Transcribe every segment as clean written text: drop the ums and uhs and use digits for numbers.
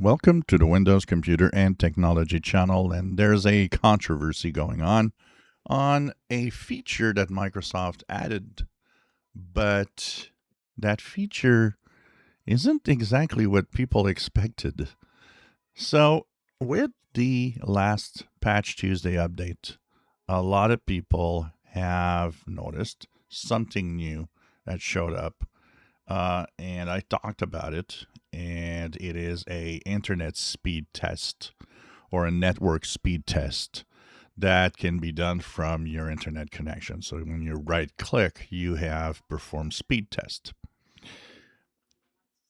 Welcome to the Windows Computer and Technology channel, and there's a controversy going on a feature that Microsoft added, but that feature isn't exactly what people expected. So, with the last Patch Tuesday update, a lot of people have noticed something new that showed up, and I talked about it, and it is a internet speed test or a network speed test that can be done from your internet connection. So when you right click, you have perform speed test.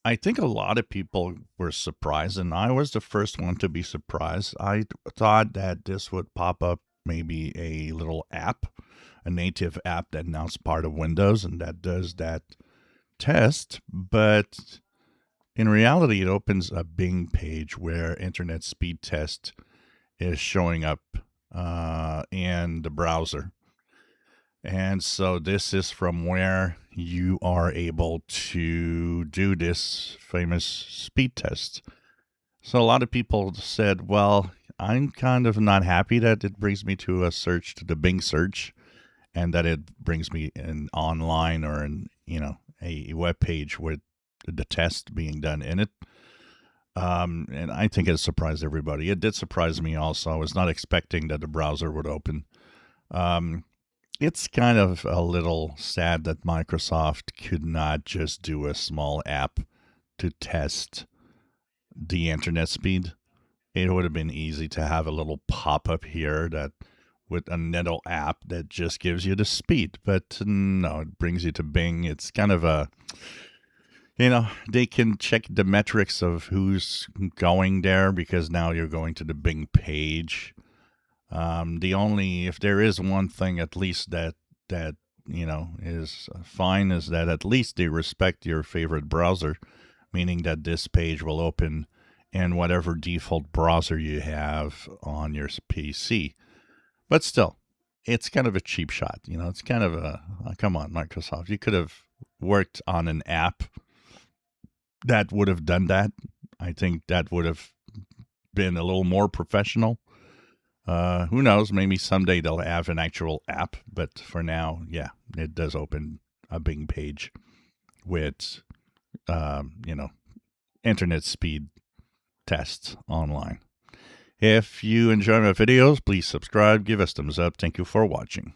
I think a lot of people were surprised, and I was the first one to be surprised. I thought that this would pop up maybe a little app, a native app that now is part of Windows and that does that test, but in reality, it opens a Bing page where Internet Speed Test is showing up in the browser. And so this is from where you are able to do this famous speed test. So a lot of people said, well, I'm kind of not happy that it brings me to a search, to the Bing search, and that it brings me an online or a web page with the test being done in it. And I think it surprised everybody. It did surprise me also. I was not expecting that the browser would open. Um, it's kind of a little sad that Microsoft could not just do a small app to test the internet speed. It would have been easy to have a little pop up here that with a Nettle app that just gives you the speed. But no, it brings you to Bing. It's kind of they can check the metrics of who's going there because now you're going to the Bing page. If there is one thing at least that is fine is that at least they respect your favorite browser, meaning that this page will open in whatever default browser you have on your PC. But still, it's kind of a cheap shot. It's kind of come on, Microsoft. You could have worked on an app that would have done that. I think that would have been a little more professional. Who knows? Maybe someday they'll have an actual app, but for now, yeah, it does open a Bing page with, internet speed tests online. If you enjoy my videos, please subscribe, give us thumbs up. Thank you for watching.